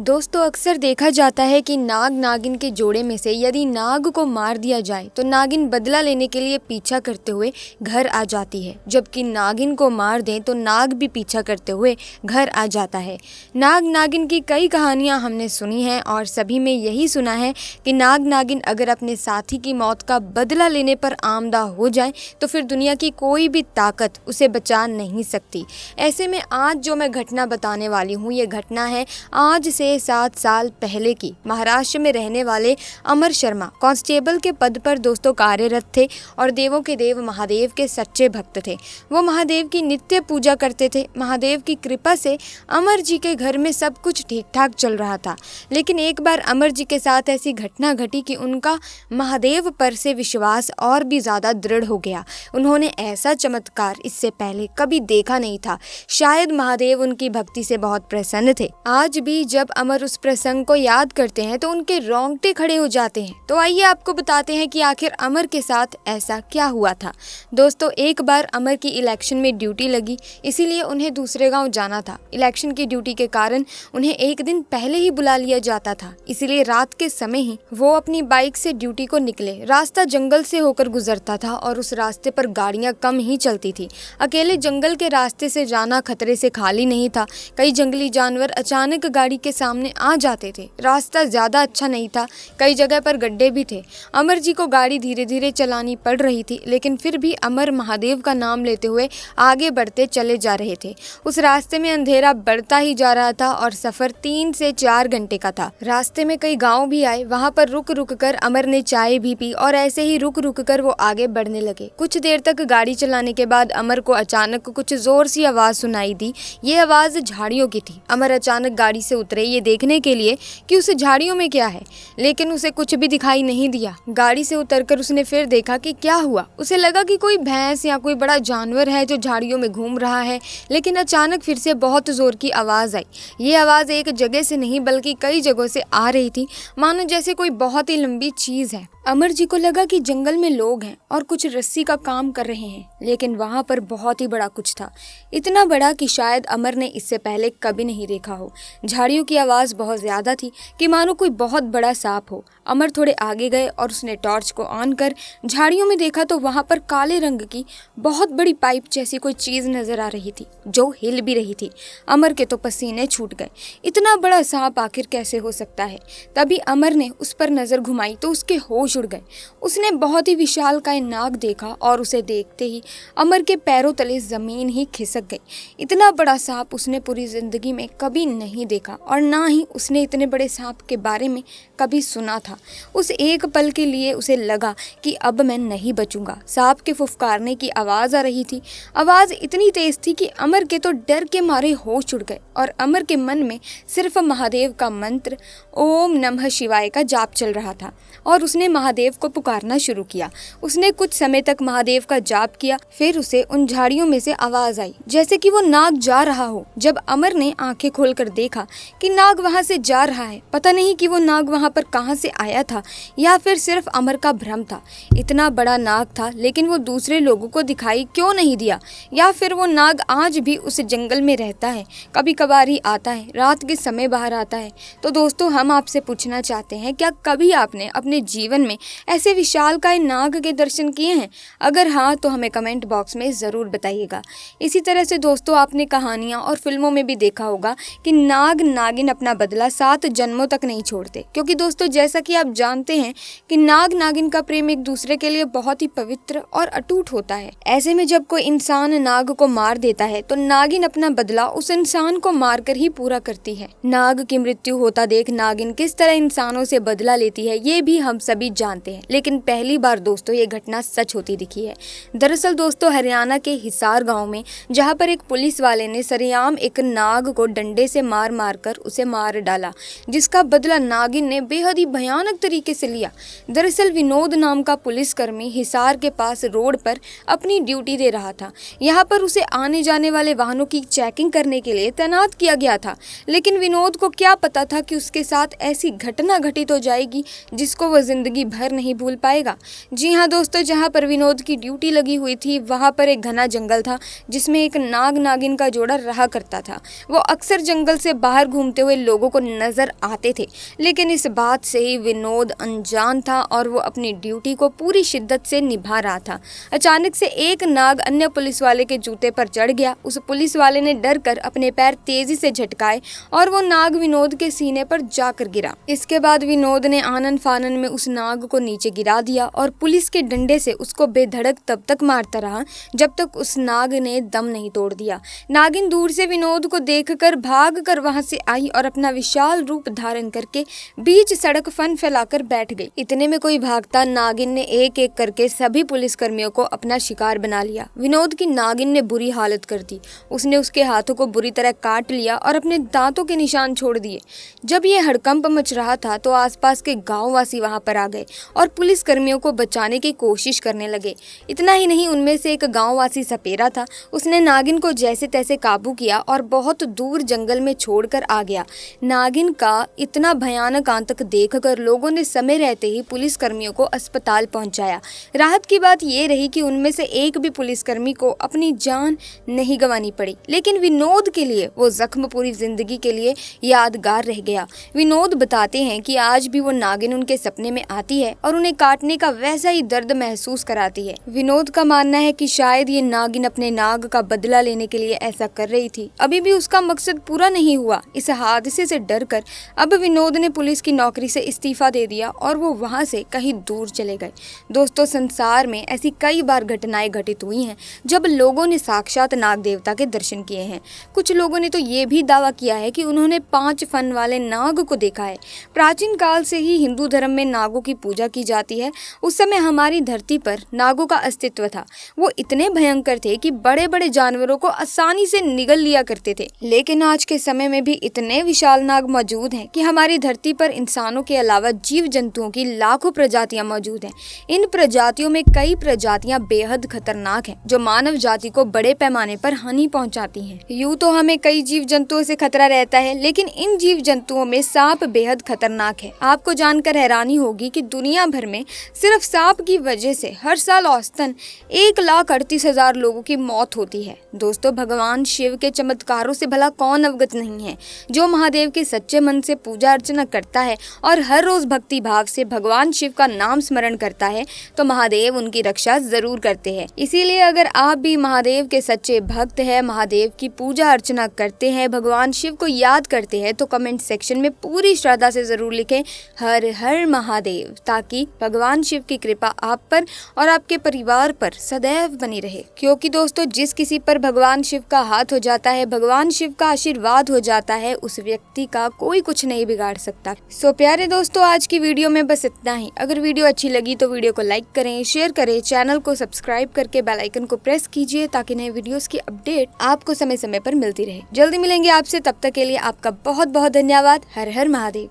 दोस्तों अक्सर देखा जाता है कि नाग नागिन के जोड़े में से यदि नाग को मार दिया जाए तो नागिन बदला लेने के लिए पीछा करते हुए घर आ जाती है, जबकि नागिन को मार दें तो नाग भी पीछा करते हुए घर आ जाता है। नाग नागिन की कई कहानियां हमने सुनी हैं और सभी में यही सुना है कि नाग नागिन अगर अपने साथी की मौत का बदला लेने पर आमदा हो जाए तो फिर दुनिया की कोई भी ताकत उसे बचा नहीं सकती। ऐसे में आज जो मैं घटना बताने वाली हूँ, ये घटना है आज से 7 साल पहले की। महाराष्ट्र में रहने वाले अमर शर्मा कांस्टेबल के पद पर दोस्तों कार्यरत थे और देवों के देव महादेव के सच्चे भक्त थे। वो महादेव की नित्य पूजा करते थे। महादेव की कृपा से अमर जी के घर में सब कुछ ठीक ठाक चल रहा था, लेकिन एक बार अमर जी के साथ ऐसी घटना घटी कि उनका महादेव पर से विश्वास और भी ज़्यादा दृढ़ हो गया। उन्होंने ऐसा चमत्कार इससे पहले कभी देखा नहीं था। शायद महादेव उनकी भक्ति से बहुत प्रसन्न थे। आज भी जब अमर उस प्रसंग को याद करते हैं तो उनके रोंगटे खड़े हो जाते हैं। तो आइए आपको बताते हैं कि आखिर अमर के साथ ऐसा क्या हुआ था। दोस्तों एक बार अमर की इलेक्शन में ड्यूटी लगी, इसीलिए उन्हें दूसरे गांव जाना था। इलेक्शन की ड्यूटी के कारण उन्हें एक दिन पहले ही बुला लिया जाता था, इसीलिए रात के समय ही वो अपनी बाइक से ड्यूटी को निकले। रास्ता जंगल से होकर गुजरता था और उस रास्ते पर गाड़ियां कम ही चलती थी। अकेले जंगल के रास्ते से जाना खतरे से खाली नहीं था। कई जंगली जानवर अचानक गाड़ी के सामने आ जाते थे। रास्ता ज्यादा अच्छा नहीं था, कई जगह पर गड्ढे भी थे। अमर जी को गाड़ी धीरे धीरे चलानी पड़ रही थी, लेकिन फिर भी अमर महादेव का नाम लेते हुए आगे बढ़ते चले जा रहे थे। उस रास्ते में अंधेरा बढ़ता ही जा रहा था और सफर 3 से 4 घंटे का था। रास्ते में कई गांव भी आए, वहां पर रुक रुक कर अमर ने चाय भी पी और ऐसे ही रुक रुक कर वो आगे बढ़ने लगे। कुछ देर तक गाड़ी चलाने के बाद अमर को अचानक कुछ जोर सी आवाज सुनाई दी। ये आवाज झाड़ियों की थी। अमर अचानक गाड़ी से उतरे ये देखने के लिए कि उस झाड़ियों में क्या है, लेकिन उसे कुछ भी दिखाई नहीं दिया। गाड़ी से उतरकर उसने फिर देखा कि क्या हुआ। उसे लगा कि कोई भैंस या कोई बड़ा जानवर है जो झाड़ियों में घूम रहा है, लेकिन अचानक फिर से बहुत जोर की आवाज आई। ये आवाज एक जगह से नहीं बल्कि कई जगहों से आ रही थी, मानो जैसे कोई बहुत ही लंबी चीज है। अमर जी को लगा कि जंगल में लोग हैं और कुछ रस्सी का काम कर रहे हैं, लेकिन वहां पर बहुत ही बड़ा कुछ था, इतना बड़ा कि शायद अमर ने इससे पहले कभी नहीं देखा हो। झाड़ियों की आवाज बहुत ज्यादा थी कि मानो कोई बहुत बड़ा सांप हो। अमर थोड़े आगे गए और उसने टॉर्च को ऑन कर झाड़ियों में देखा तो वहां पर काले रंग की बहुत बड़ी पाइप जैसी कोई चीज नजर आ रही थी जो हिल भी रही थी। अमर के तो पसीने छूट गए। इतना बड़ा सांप आखिर कैसे हो सकता है। तभी अमर ने उस पर नजर घुमाई तो उसके होश उड़ गए। उसने बहुत ही विशालकाय नाग देखा और उसे देखते ही अमर के पैरों तले जमीन ही खिसक गई। इतना बड़ा सांप उसने पूरी जिंदगी में कभी नहीं देखा और ना ही उसने इतने बड़े सांप के बारे में कभी सुना था। उस एक पल के लिए उसे लगा कि अब मैं नहीं बचूंगा। सांप के फुफकारने की आवाज आ रही थी। आवाज इतनी तेज थी कि अमर के तो डर के मारे होश उड़ गए और अमर के मन में सिर्फ महादेव का मंत्र ओम नमः शिवाय का जाप चल रहा था और उसने महादेव को पुकारना शुरू किया। उसने कुछ समय तक महादेव का जाप किया, फिर उसे उन झाड़ियों में से आवाज आई जैसे कि वो नाग जा रहा हो। जब अमर ने आंखें खोलकर देखा कि नाग वहां से जा रहा है, पता नहीं कि वो नाग वहां पर कहां से आया था या फिर सिर्फ अमर का भ्रम था। इतना बड़ा नाग था, लेकिन वो दूसरे लोगों को दिखाई क्यों नहीं दिया, या फिर वो नाग आज भी उस जंगल में रहता है, कभी कभार ही आता है, रात के समय बाहर आता है। तो दोस्तों हम आपसे पूछना चाहते हैं, क्या कभी आपने अपने जीवन में ऐसे विशालकाय नाग के दर्शन किए हैं? अगर हाँ तो हमें कमेंट बॉक्स में ज़रूर बताइएगा। इसी तरह से दोस्तों आपने कहानियाँ और फिल्मों में भी देखा होगा कि नाग नागिन अपना बदला 7 जन्मों तक नहीं छोड़ते, क्योंकि दोस्तों जैसा कि आप जानते हैं कि नाग नागिन का प्रेम एक दूसरे के लिए बहुत ही पवित्र और अटूट होता है। ऐसे में जब कोई इंसान नाग को मार देता है तो नागिन अपना बदला उस इंसान को मारकर ही पूरा करती है। नाग की मृत्यु होता देख नागिन किस तरह इंसानों से बदला लेती है ये भी हम सभी जानते हैं, लेकिन पहली बार दोस्तों ये घटना सच होती दिखी है। दरअसल दोस्तों हरियाणा के हिसार गांव में जहां पर एक पुलिस वाले ने सरेआम एक नाग को डंडे से मार मार कर उसे मार डाला, जिसका बदला नागिन ने बेहद ही भयानक तरीके से लिया। दरअसल विनोद नाम का पुलिसकर्मी हिसार के पास रोड पर अपनी ड्यूटी दे रहा था। यहाँ पर उसे आने जाने वाले वाहनों की चेकिंग करने के लिए तैनात किया गया था, लेकिन विनोद को क्या पता था कि उसके साथ ऐसी घटना घटित हो जाएगी जिसको वह जिंदगी भर नहीं भूल पाएगा। जी हाँ दोस्तों, जहाँ पर विनोद की ड्यूटी लगी हुई थी वहाँ पर एक घना जंगल था जिसमें एक नाग नागिन का जोड़ा रहा करता था। वो अक्सर जंगल से बाहर घूमते हुए लोगों को नजर आते थे, लेकिन इस बात से ही विनोद अनजान था और वो अपनी ड्यूटी को पूरी शिद्दत से निभा रहा था। अचानक से एक नाग अन्य पुलिस वाले के जूते पर चढ़ गया। उस पुलिस वाले ने डर कर अपने पैर तेजी से झटकाए और वो नाग विनोद के सीने पर जाकर गिरा। इसके बाद विनोद ने आनन फानन में उस नाग को नीचे गिरा दिया और पुलिस के डंडे से उसको बेधड़क तब तक मारता रहा जब तक उस नाग ने दम नहीं तोड़ दिया। नागिन दूर से विनोद को देखकर भाग कर वहां से आई और अपना विशाल रूप धारण करके बीच सड़क फन फैलाकर बैठ गई। इतने में कोई भागता नागिन ने एक एक करके सभी पुलिस कर्मियों को अपना शिकार बना लिया। विनोद की नागिन ने बुरी हालत कर दी। उसने उसके हाथों को बुरी तरह काट लिया और अपने दांतों के निशान छोड़ दिए। जब ये हड़कंप मच रहा था तो आसपास के गांववासी वहां पर आ गए और पुलिस कर्मियों को बचाने की कोशिश करने लगे। इतना ही नहीं, उनमें से एक गांववासी सपेरा था। उसने नागिन को जैसे तैसे काबू किया और बहुत दूर जंगल में छोड़कर आ गया। नागिन का इतना भयानक आतंक देखकर लोगों ने समय रहते ही पुलिस कर्मियों को अस्पताल पहुंचाया। राहत की बात यह रही कि उनमें से एक भी पुलिसकर्मी को अपनी जान नहीं गंवानी पड़ी, लेकिन विनोद के लिए वो जख्म पूरी जिंदगी के लिए यादगार रह गया। विनोद बताते हैं कि आज भी वो नागिन उनके सपने में आती है और उन्हें काटने का वैसा ही दर्द महसूस कराती है। विनोद का मानना है कि शायद ये नागिन अपने नाग का बदला लेने के लिए ऐसा कर रही थी। अभी भी उसका मकसद पूरा नहीं हुआ। इस हादसे से डरकर अब विनोद ने पुलिस की नौकरी से इस्तीफा दे दिया और वो वहां से कहीं दूर चले गए। दोस्तों, संसार में ऐसी कई बार घटनाएं घटित हुई हैं जब लोगों ने साक्षात नाग देवता के दर्शन किए हैं। कुछ लोगों ने तो ये भी दावा किया है कि उन्होंने 5 फन वाले नाग को देखा है। प्राचीन काल से ही हिंदू धर्म में नागों की पूजा की जाती है। उस समय हमारी धरती पर नागों का अस्तित्व था। वो इतने भयंकर थे कि बड़े बड़े जानवरों को आसानी से निगल लिया करते थे। लेकिन आज के समय में भी इतने विशाल नाग मौजूद हैं कि हमारी धरती पर इंसानों के अलावा जीव जंतुओं की लाखों प्रजातियां मौजूद हैं। इन प्रजातियों में कई प्रजातियां बेहद खतरनाक हैं, जो मानव जाति को बड़े पैमाने पर हानि पहुंचाती हैं। यूं तो हमें कई जीव जंतुओं से खतरा रहता है, लेकिन इन जीव जंतुओं में सांप बेहद खतरनाक है। आपको जानकर हैरानी होगी कि दुनिया भर में सिर्फ सांप की वजह से हर साल औसतन 1,38,000 लोगों की मौत होती है। दोस्तों, भगवान शिव के चमत्कारों से भला कौन अवगत नहीं है। जो महादेव के सच्चे मन से पूजा अर्चना करता है और हर रोज भक्ति भाव से भगवान शिव का नाम स्मरण करता है तो महादेव उनकी रक्षा जरूर करते हैं। इसीलिए अगर आप भी महादेव के सच्चे भक्त हैं, महादेव की पूजा अर्चना करते हैं, भगवान शिव को याद करते हैं, तो कमेंट सेक्शन में पूरी श्रद्धा से जरूर लिखें हर हर महादेव, ताकि भगवान शिव की कृपा आप पर और आपके परिवार पर सदैव बनी रहे। क्योंकि दोस्तों, जिस किसी पर भगवान शिव का हाथ हो जाता है, भगवान शिव का आशीर्वाद हो जाता है, उस व्यक्ति का कोई कुछ नहीं बिगाड़ सकता। सो प्यारे दोस्तों, आज की वीडियो में बस इतना ही। अगर वीडियो अच्छी लगी तो वीडियो को लाइक करें, शेयर करें, चैनल को सब्सक्राइब करके बेल आइकन को प्रेस कीजिए ताकि नए वीडियोस की अपडेट आपको समय समय पर मिलती रहे। जल्दी मिलेंगे आपसे, तब तक के लिए आपका बहुत बहुत धन्यवाद। हर हर महादेव।